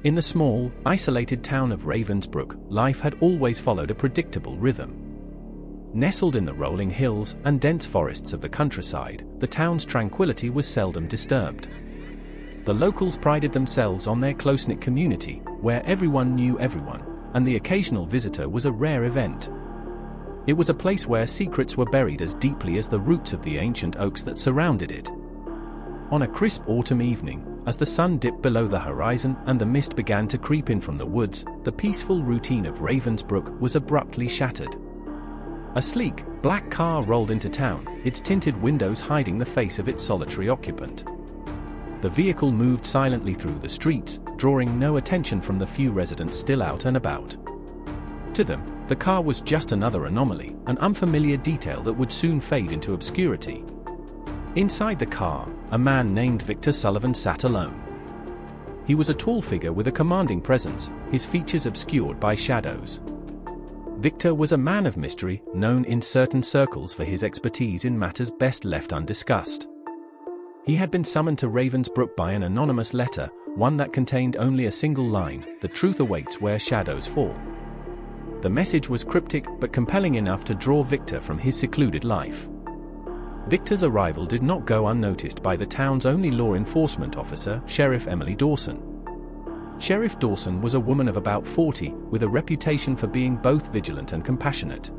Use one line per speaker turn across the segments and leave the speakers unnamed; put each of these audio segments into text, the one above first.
In the small, isolated town of Ravensbrook, life had always followed a predictable rhythm. Nestled in the rolling hills and dense forests of the countryside, the town's tranquility was seldom disturbed. The locals prided themselves on their close-knit community, where everyone knew everyone, and the occasional visitor was a rare event. It was a place where secrets were buried as deeply as the roots of the ancient oaks that surrounded it. On a crisp autumn evening, as the sun dipped below the horizon and the mist began to creep in from the woods, the peaceful routine of Ravensbrook was abruptly shattered. A sleek, black car rolled into town, its tinted windows hiding the face of its solitary occupant. The vehicle moved silently through the streets, drawing no attention from the few residents still out and about. To them, the car was just another anomaly, an unfamiliar detail that would soon fade into obscurity. Inside the car, a man named Victor Sullivan sat alone. He was a tall figure with a commanding presence, his features obscured by shadows. Victor was a man of mystery, known in certain circles for his expertise in matters best left undiscussed. He had been summoned to Ravensbrook by an anonymous letter, one that contained only a single line: "The truth awaits where shadows fall." The message was cryptic but compelling enough to draw Victor from his secluded life. Victor's arrival did not go unnoticed by the town's only law enforcement officer, Sheriff Emily Dawson. Sheriff Dawson was a woman of about 40, with a reputation for being both vigilant and compassionate.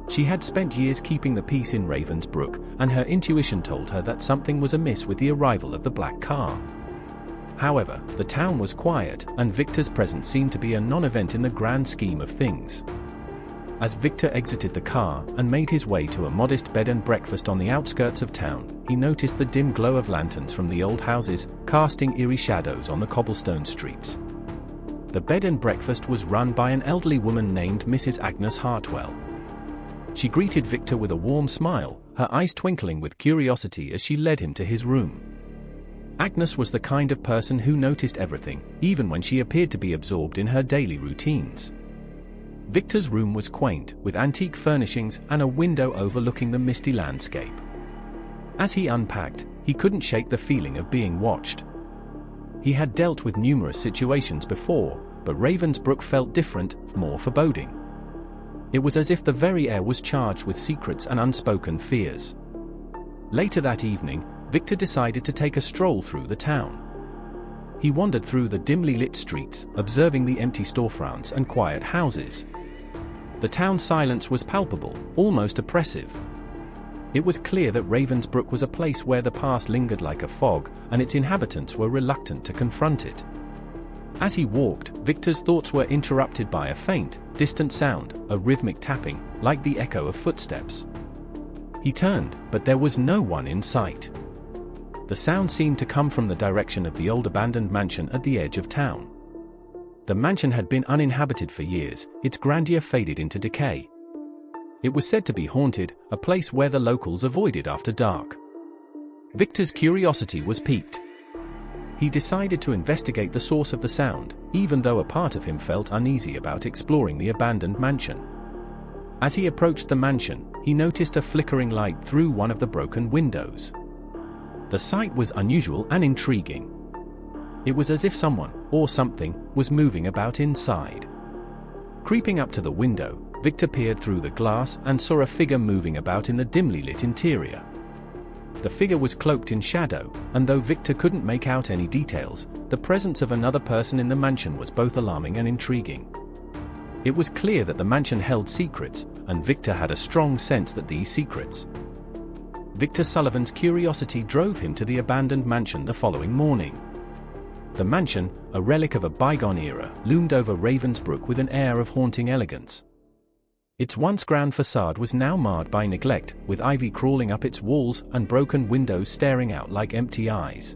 She had spent years keeping the peace in Ravensbrook, and her intuition told her that something was amiss with the arrival of the black car. However, the town was quiet, and Victor's presence seemed to be a non-event in the grand scheme of things. As Victor exited the car and made his way to a modest bed and breakfast on the outskirts of town, he noticed the dim glow of lanterns from the old houses, casting eerie shadows on the cobblestone streets. The bed and breakfast was run by an elderly woman named Mrs. Agnes Hartwell. She greeted Victor with a warm smile, her eyes twinkling with curiosity as she led him to his room. Agnes was the kind of person who noticed everything, even when she appeared to be absorbed in her daily routines. Victor's room was quaint, with antique furnishings and a window overlooking the misty landscape. As he unpacked, he couldn't shake the feeling of being watched. He had dealt with numerous situations before, but Ravensbrook felt different, more foreboding. It was as if the very air was charged with secrets and unspoken fears. Later that evening, Victor decided to take a stroll through the town. He wandered through the dimly lit streets, observing the empty storefronts and quiet houses. The town's silence was palpable, almost oppressive. It was clear that Ravensbrook was a place where the past lingered like a fog, and its inhabitants were reluctant to confront it. As he walked, Victor's thoughts were interrupted by a faint, distant sound, a rhythmic tapping, like the echo of footsteps. He turned, but there was no one in sight. The sound seemed to come from the direction of the old abandoned mansion at the edge of town. The mansion had been uninhabited for years, its grandeur faded into decay. It was said to be haunted, a place where the locals avoided after dark. Victor's curiosity was piqued. He decided to investigate the source of the sound, even though a part of him felt uneasy about exploring the abandoned mansion. As he approached the mansion, he noticed a flickering light through one of the broken windows. The sight was unusual and intriguing. It was as if someone, or something, was moving about inside. Creeping up to the window, Victor peered through the glass and saw a figure moving about in the dimly lit interior. The figure was cloaked in shadow, and though Victor couldn't make out any details, the presence of another person in the mansion was both alarming and intriguing. It was clear that the mansion held secrets, and Victor had a strong sense that these secrets. Victor Sullivan's curiosity drove him to the abandoned mansion the following morning. The mansion, a relic of a bygone era, loomed over Ravensbrook with an air of haunting elegance. Its once grand facade was now marred by neglect, with ivy crawling up its walls and broken windows staring out like empty eyes.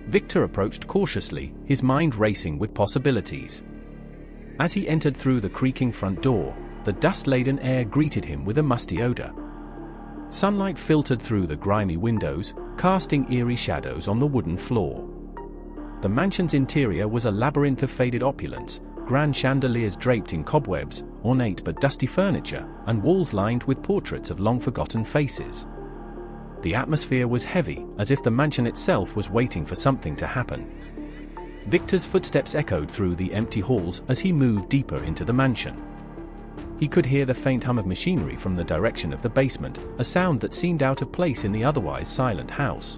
Victor approached cautiously, his mind racing with possibilities. As he entered through the creaking front door, the dust-laden air greeted him with a musty odor. Sunlight filtered through the grimy windows, casting eerie shadows on the wooden floor. The mansion's interior was a labyrinth of faded opulence, grand chandeliers draped in cobwebs, ornate but dusty furniture, and walls lined with portraits of long-forgotten faces. The atmosphere was heavy, as if the mansion itself was waiting for something to happen. Victor's footsteps echoed through the empty halls as he moved deeper into the mansion. He could hear the faint hum of machinery from the direction of the basement, a sound that seemed out of place in the otherwise silent house.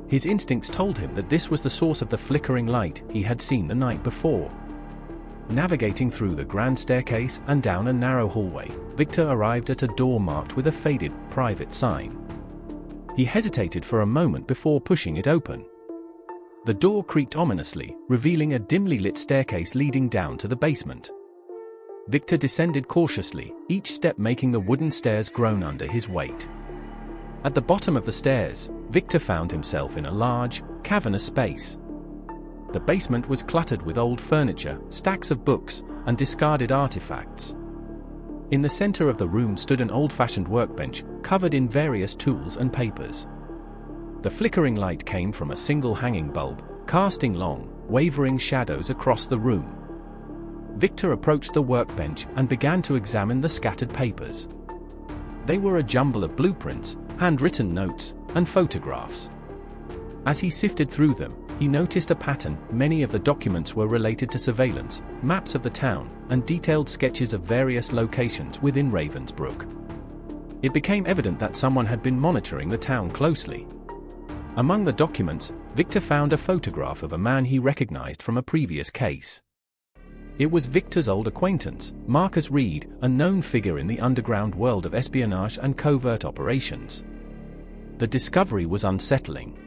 His instincts told him that this was the source of the flickering light he had seen the night before. Navigating through the grand staircase and down a narrow hallway, Victor arrived at a door marked with a faded, private sign. He hesitated for a moment before pushing it open. The door creaked ominously, revealing a dimly lit staircase leading down to the basement. Victor descended cautiously, each step making the wooden stairs groan under his weight. At the bottom of the stairs, Victor found himself in a large, cavernous space. The basement was cluttered with old furniture, stacks of books, and discarded artifacts. In the center of the room stood an old-fashioned workbench, covered in various tools and papers. The flickering light came from a single hanging bulb, casting long, wavering shadows across the room. Victor approached the workbench and began to examine the scattered papers. They were a jumble of blueprints, handwritten notes, and photographs. As he sifted through them, he noticed a pattern. Many of the documents were related to surveillance, maps of the town, and detailed sketches of various locations within Ravensbrook. It became evident that someone had been monitoring the town closely. Among the documents, Victor found a photograph of a man he recognized from a previous case. It was Victor's old acquaintance, Marcus Reed, a known figure in the underground world of espionage and covert operations. The discovery was unsettling.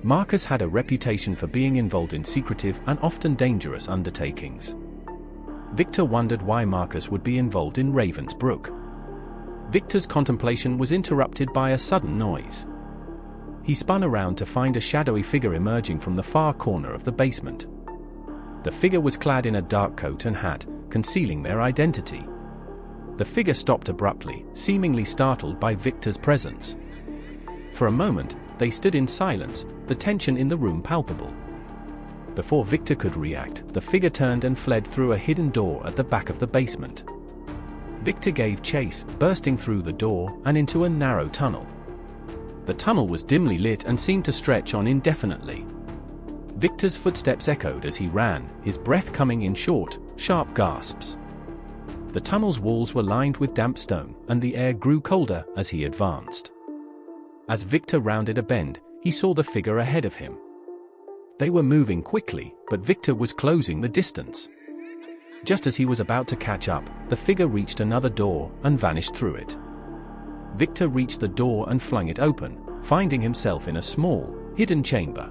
Marcus had a reputation for being involved in secretive and often dangerous undertakings. Victor wondered why Marcus would be involved in Ravensbrook. Victor's contemplation was interrupted by a sudden noise. He spun around to find a shadowy figure emerging from the far corner of the basement. The figure was clad in a dark coat and hat, concealing their identity. The figure stopped abruptly, seemingly startled by Victor's presence. For a moment, they stood in silence, the tension in the room palpable. Before Victor could react, the figure turned and fled through a hidden door at the back of the basement. Victor gave chase, bursting through the door and into a narrow tunnel. The tunnel was dimly lit and seemed to stretch on indefinitely. Victor's footsteps echoed as he ran, his breath coming in short, sharp gasps. The tunnel's walls were lined with damp stone, and the air grew colder as he advanced. As Victor rounded a bend, he saw the figure ahead of him. They were moving quickly, but Victor was closing the distance. Just as he was about to catch up, the figure reached another door and vanished through it. Victor reached the door and flung it open, finding himself in a small, hidden chamber.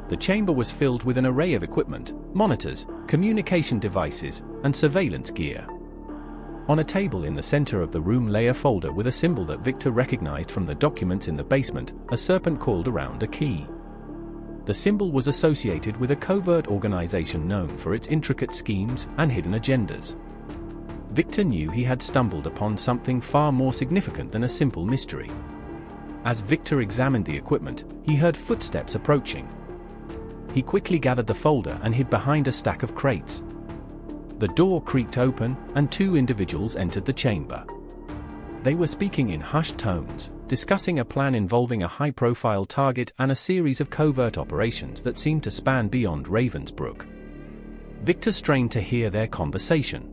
The chamber was filled with an array of equipment, monitors, communication devices, and surveillance gear. On a table in the center of the room lay a folder with a symbol that Victor recognized from the documents in the basement, a serpent coiled around a key. The symbol was associated with a covert organization known for its intricate schemes and hidden agendas. Victor knew he had stumbled upon something far more significant than a simple mystery. As Victor examined the equipment, he heard footsteps approaching. He quickly gathered the folder and hid behind a stack of crates. The door creaked open, and two individuals entered the chamber. They were speaking in hushed tones, discussing a plan involving a high-profile target and a series of covert operations that seemed to span beyond Ravensbrook. Victor strained to hear their conversation.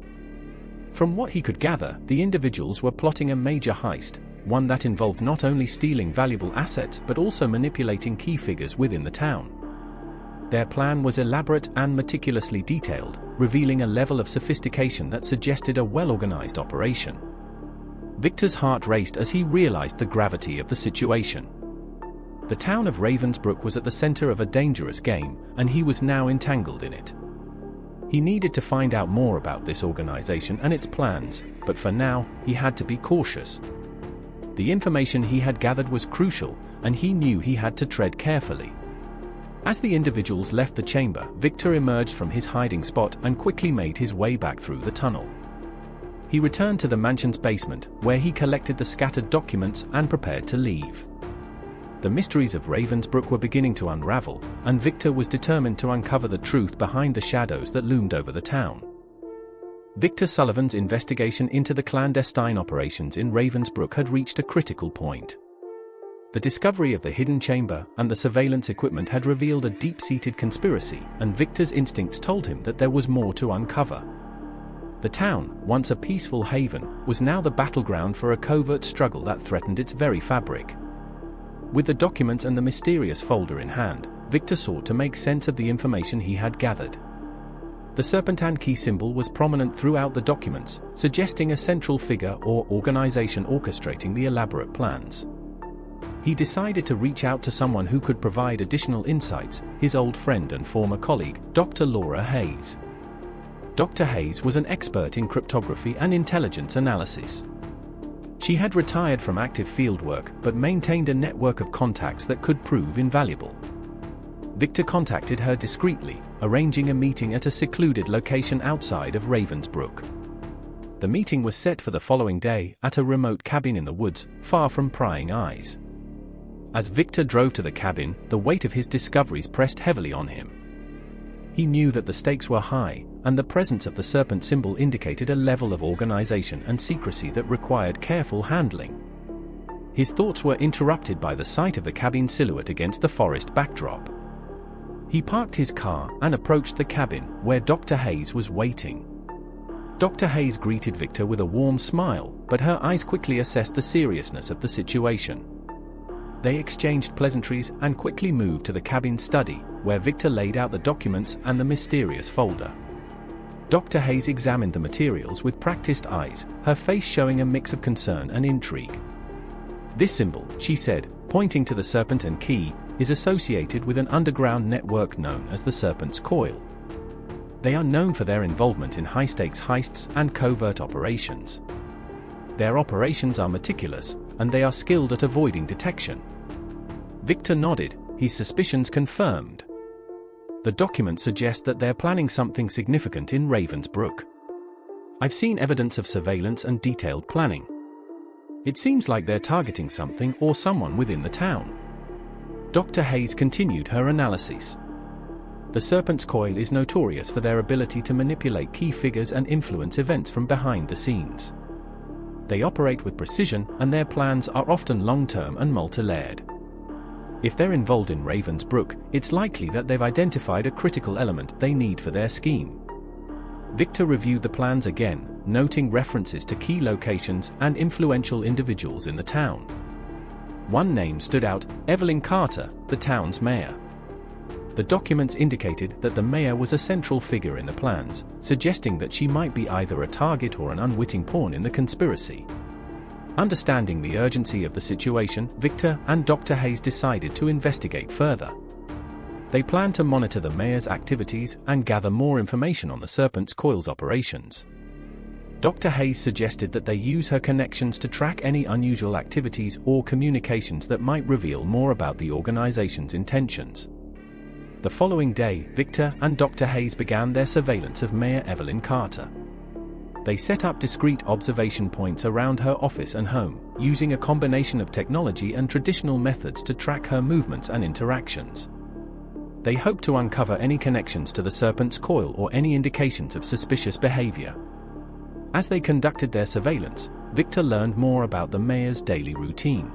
From what he could gather, the individuals were plotting a major heist, one that involved not only stealing valuable assets but also manipulating key figures within the town. Their plan was elaborate and meticulously detailed, revealing a level of sophistication that suggested a well-organized operation. Victor's heart raced as he realized the gravity of the situation. The town of Ravensbrook was at the center of a dangerous game, and he was now entangled in it. He needed to find out more about this organization and its plans, but for now, he had to be cautious. The information he had gathered was crucial, and he knew he had to tread carefully. As the individuals left the chamber, Victor emerged from his hiding spot and quickly made his way back through the tunnel. He returned to the mansion's basement, where he collected the scattered documents and prepared to leave. The mysteries of Ravensbrook were beginning to unravel, and Victor was determined to uncover the truth behind the shadows that loomed over the town. Victor Sullivan's investigation into the clandestine operations in Ravensbrook had reached a critical point. The discovery of the hidden chamber and the surveillance equipment had revealed a deep-seated conspiracy, and Victor's instincts told him that there was more to uncover. The town, once a peaceful haven, was now the battleground for a covert struggle that threatened its very fabric. With the documents and the mysterious folder in hand, Victor sought to make sense of the information he had gathered. The Serpent key symbol was prominent throughout the documents, suggesting a central figure or organization orchestrating the elaborate plans. He decided to reach out to someone who could provide additional insights, his old friend and former colleague, Dr. Laura Hayes. Dr. Hayes was an expert in cryptography and intelligence analysis. She had retired from active fieldwork but maintained a network of contacts that could prove invaluable. Victor contacted her discreetly, arranging a meeting at a secluded location outside of Ravensbrook. The meeting was set for the following day at a remote cabin in the woods, far from prying eyes. As Victor drove to the cabin, the weight of his discoveries pressed heavily on him. He knew that the stakes were high, and the presence of the Serpent symbol indicated a level of organization and secrecy that required careful handling. His thoughts were interrupted by the sight of the cabin silhouette against the forest backdrop. He parked his car and approached the cabin, where Dr. Hayes was waiting. Dr. Hayes greeted Victor with a warm smile, but her eyes quickly assessed the seriousness of the situation. They exchanged pleasantries and quickly moved to the cabin study, where Victor laid out the documents and the mysterious folder. Dr. Hayes examined the materials with practiced eyes, her face showing a mix of concern and intrigue. "This symbol," she said, pointing to the Serpent key, "is associated with an underground network known as the Serpent's Coil. They are known for their involvement in high-stakes heists and covert operations. Their operations are meticulous, and they are skilled at avoiding detection." Victor nodded, his suspicions confirmed. The documents suggest that they're planning something significant in Ravensbrook. "I've seen evidence of surveillance and detailed planning. It seems like they're targeting something or someone within the town." Dr. Hayes continued her analysis. The Serpent's Coil is notorious for their ability to manipulate key figures and influence events from behind the scenes. They operate with precision, and their plans are often long-term and multi-layered. If they're involved in Ravensbrook, it's likely that they've identified a critical element they need for their scheme. Victor reviewed the plans again, noting references to key locations and influential individuals in the town. One name stood out: Evelyn Carter, the town's mayor. The documents indicated that the mayor was a central figure in the plans, suggesting that she might be either a target or an unwitting pawn in the conspiracy. Understanding the urgency of the situation, Victor and Dr. Hayes decided to investigate further. They planned to monitor the mayor's activities and gather more information on the Serpent's Coil's operations. Dr. Hayes suggested that they use her connections to track any unusual activities or communications that might reveal more about the organization's intentions. The following day, Victor and Dr. Hayes began their surveillance of Mayor Evelyn Carter. They set up discrete observation points around her office and home, using a combination of technology and traditional methods to track her movements and interactions. They hoped to uncover any connections to the Serpent's Coil or any indications of suspicious behavior. As they conducted their surveillance, Victor learned more about the mayor's daily routine.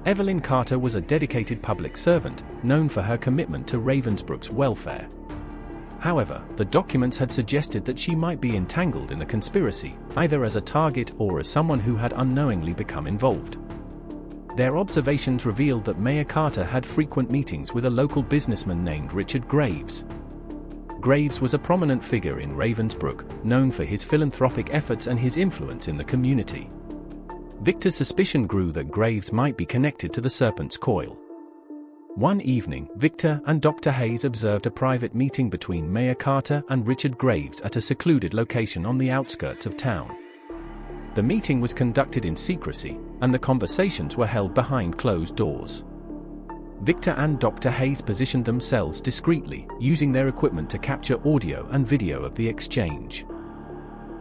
Evelyn Carter was a dedicated public servant, known for her commitment to Ravensbrook's welfare. However, the documents had suggested that she might be entangled in the conspiracy, either as a target or as someone who had unknowingly become involved. Their observations revealed that Mayor Carter had frequent meetings with a local businessman named Richard Graves. Graves was a prominent figure in Ravensbrook, known for his philanthropic efforts and his influence in the community. Victor's suspicion grew that Graves might be connected to the Serpent's Coil. One evening, Victor and Dr. Hayes observed a private meeting between Mayor Carter and Richard Graves at a secluded location on the outskirts of town. The meeting was conducted in secrecy, and the conversations were held behind closed doors. Victor and Dr. Hayes positioned themselves discreetly, using their equipment to capture audio and video of the exchange.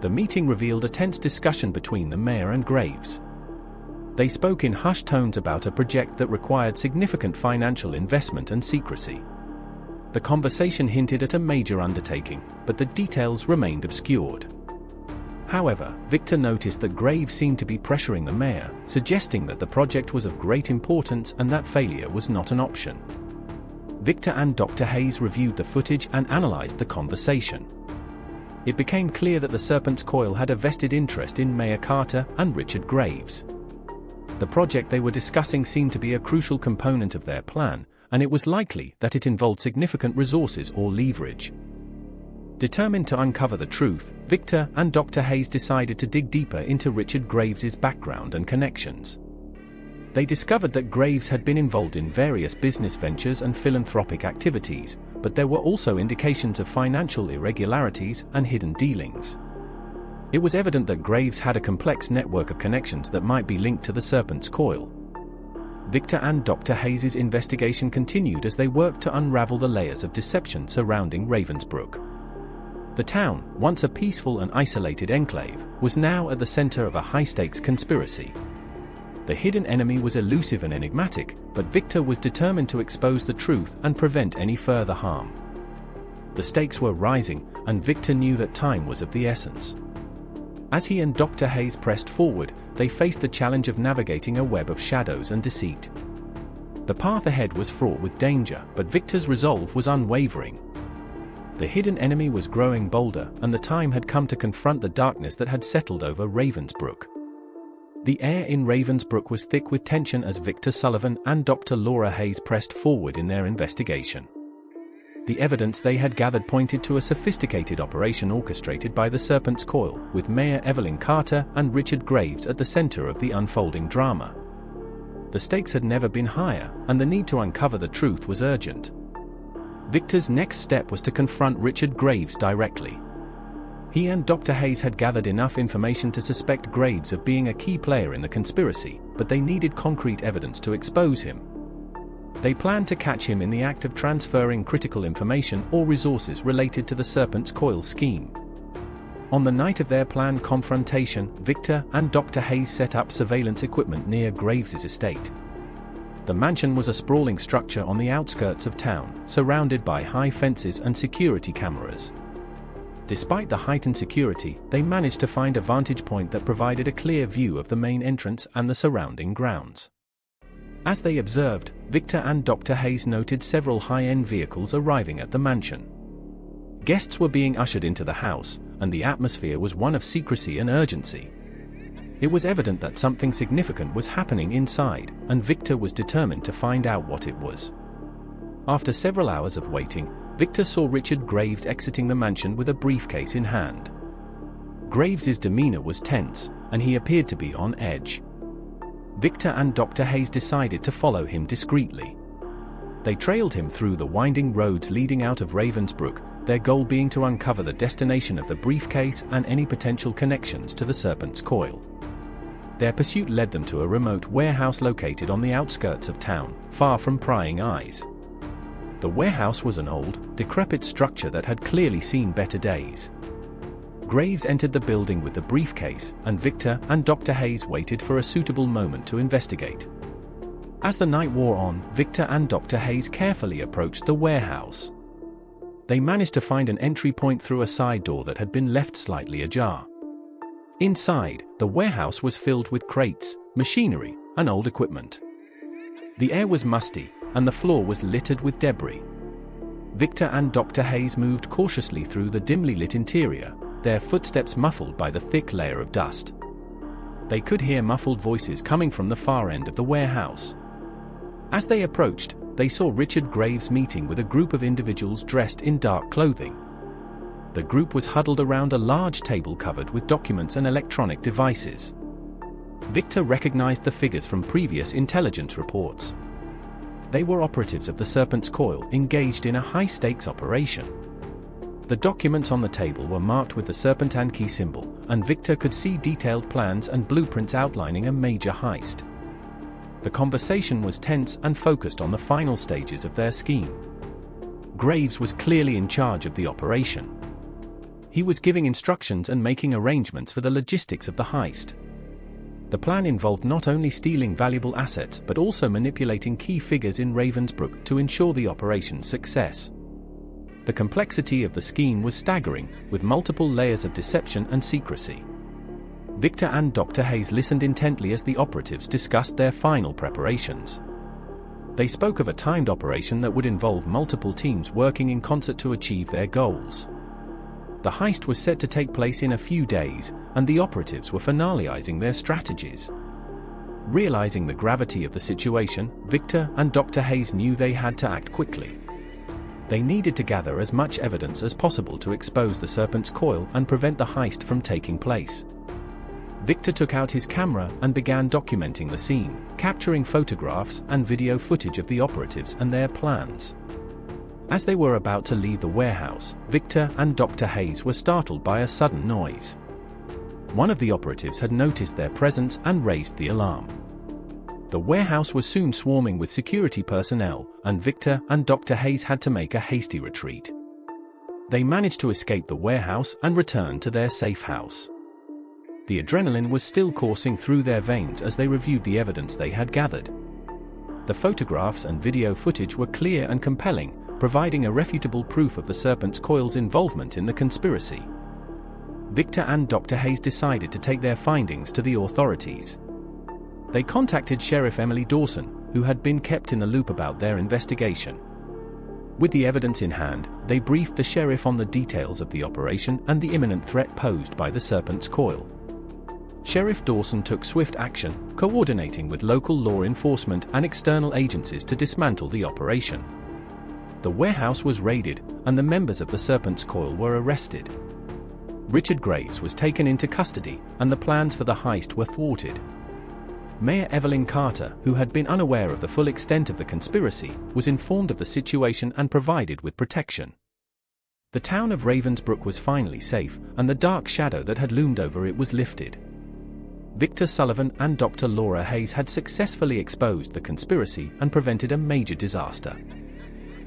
The meeting revealed a tense discussion between the mayor and Graves. They spoke in hushed tones about a project that required significant financial investment and secrecy. The conversation hinted at a major undertaking, but the details remained obscured. However, Victor noticed that Graves seemed to be pressuring the mayor, suggesting that the project was of great importance and that failure was not an option. Victor and Dr. Hayes reviewed the footage and analyzed the conversation. It became clear that the Serpent's Coil had a vested interest in Mayor Carter and Richard Graves. The project they were discussing seemed to be a crucial component of their plan, and it was likely that it involved significant resources or leverage. Determined to uncover the truth, Victor and Dr. Hayes decided to dig deeper into Richard Graves's background and connections. They discovered that Graves had been involved in various business ventures and philanthropic activities, but there were also indications of financial irregularities and hidden dealings. It was evident that Graves had a complex network of connections that might be linked to the Serpent's Coil. Victor and Dr. Hayes' investigation continued as they worked to unravel the layers of deception surrounding Ravensbrook. The town, once a peaceful and isolated enclave, was now at the center of a high-stakes conspiracy. The hidden enemy was elusive and enigmatic, but Victor was determined to expose the truth and prevent any further harm. The stakes were rising, and Victor knew that time was of the essence. As he and Dr. Hayes pressed forward, they faced the challenge of navigating a web of shadows and deceit. The path ahead was fraught with danger, but Victor's resolve was unwavering. The hidden enemy was growing bolder, and the time had come to confront the darkness that had settled over Ravensbrook. The air in Ravensbrook was thick with tension as Victor Sullivan and Dr. Laura Hayes pressed forward in their investigation. The evidence they had gathered pointed to a sophisticated operation orchestrated by the Serpent's Coil, with Mayor Evelyn Carter and Richard Graves at the center of the unfolding drama. The stakes had never been higher, and the need to uncover the truth was urgent. Victor's next step was to confront Richard Graves directly. He and Dr. Hayes had gathered enough information to suspect Graves of being a key player in the conspiracy, but they needed concrete evidence to expose him. They planned to catch him in the act of transferring critical information or resources related to the Serpent's Coil scheme. On the night of their planned confrontation, Victor and Dr. Hayes set up surveillance equipment near Graves's estate. The mansion was a sprawling structure on the outskirts of town, surrounded by high fences and security cameras. Despite the heightened security, they managed to find a vantage point that provided a clear view of the main entrance and the surrounding grounds. As they observed, Victor and Dr. Hayes noted several high-end vehicles arriving at the mansion. Guests were being ushered into the house, and the atmosphere was one of secrecy and urgency. It was evident that something significant was happening inside, and Victor was determined to find out what it was. After several hours of waiting, Victor saw Richard Graves exiting the mansion with a briefcase in hand. Graves's demeanor was tense, and he appeared to be on edge. Victor and Dr. Hayes decided to follow him discreetly. They trailed him through the winding roads leading out of Ravensbrook, their goal being to uncover the destination of the briefcase and any potential connections to the Serpent's Coil. Their pursuit led them to a remote warehouse located on the outskirts of town, far from prying eyes. The warehouse was an old, decrepit structure that had clearly seen better days. Graves entered the building with the briefcase, and Victor and Dr. Hayes waited for a suitable moment to investigate. As the night wore on, Victor and Dr. Hayes carefully approached the warehouse. They managed to find an entry point through a side door that had been left slightly ajar. Inside, the warehouse was filled with crates, machinery, and old equipment. The air was musty, and the floor was littered with debris. Victor and Dr. Hayes moved cautiously through the dimly lit interior, their footsteps muffled by the thick layer of dust. They could hear muffled voices coming from the far end of the warehouse. As they approached, they saw Richard Graves meeting with a group of individuals dressed in dark clothing. The group was huddled around a large table covered with documents and electronic devices. Victor recognized the figures from previous intelligence reports. They were operatives of the Serpent's Coil engaged in a high-stakes operation. The documents on the table were marked with the Serpent and key symbol, and Victor could see detailed plans and blueprints outlining a major heist. The conversation was tense and focused on the final stages of their scheme. Graves was clearly in charge of the operation. He was giving instructions and making arrangements for the logistics of the heist. The plan involved not only stealing valuable assets but also manipulating key figures in Ravensbrook to ensure the operation's success. The complexity of the scheme was staggering, with multiple layers of deception and secrecy. Victor and Dr. Hayes listened intently as the operatives discussed their final preparations. They spoke of a timed operation that would involve multiple teams working in concert to achieve their goals. The heist was set to take place in a few days, and the operatives were finalizing their strategies. Realizing the gravity of the situation, Victor and Dr. Hayes knew they had to act quickly. They needed to gather as much evidence as possible to expose the Serpent's coil and prevent the heist from taking place. Victor took out his camera and began documenting the scene, capturing photographs and video footage of the operatives and their plans. As they were about to leave the warehouse, Victor and Dr. Hayes were startled by a sudden noise. One of the operatives had noticed their presence and raised the alarm. The warehouse was soon swarming with security personnel, and Victor and Dr. Hayes had to make a hasty retreat. They managed to escape the warehouse and return to their safe house. The adrenaline was still coursing through their veins as they reviewed the evidence they had gathered. The photographs and video footage were clear and compelling, providing irrefutable proof of the Serpent's coil's involvement in the conspiracy. Victor and Dr. Hayes decided to take their findings to the authorities. They contacted Sheriff Emily Dawson, who had been kept in the loop about their investigation. With the evidence in hand, they briefed the sheriff on the details of the operation and the imminent threat posed by the Serpent's coil. Sheriff Dawson took swift action, coordinating with local law enforcement and external agencies to dismantle the operation. The warehouse was raided, and the members of the Serpent's coil were arrested. Richard Graves was taken into custody, and the plans for the heist were thwarted. Mayor Evelyn Carter, who had been unaware of the full extent of the conspiracy, was informed of the situation and provided with protection. The town of Ravensbrook was finally safe, and the dark shadow that had loomed over it was lifted. Victor Sullivan and Dr. Laura Hayes had successfully exposed the conspiracy and prevented a major disaster.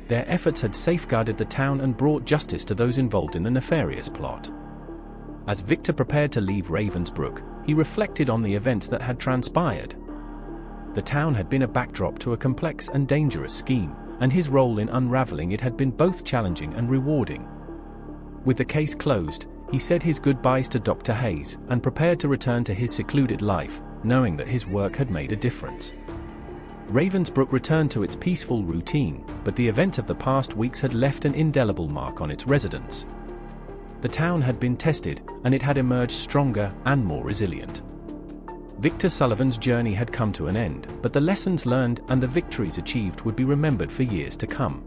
Their efforts had safeguarded the town and brought justice to those involved in the nefarious plot. As Victor prepared to leave Ravensbrook, he reflected on the events that had transpired. The town had been a backdrop to a complex and dangerous scheme, and his role in unraveling it had been both challenging and rewarding. With the case closed, he said his goodbyes to Dr. Hayes and prepared to return to his secluded life, knowing that his work had made a difference. Ravensbrook returned to its peaceful routine, but the events of the past weeks had left an indelible mark on its residents. The town had been tested, and it had emerged stronger and more resilient. Victor Sullivan's journey had come to an end, but the lessons learned and the victories achieved would be remembered for years to come.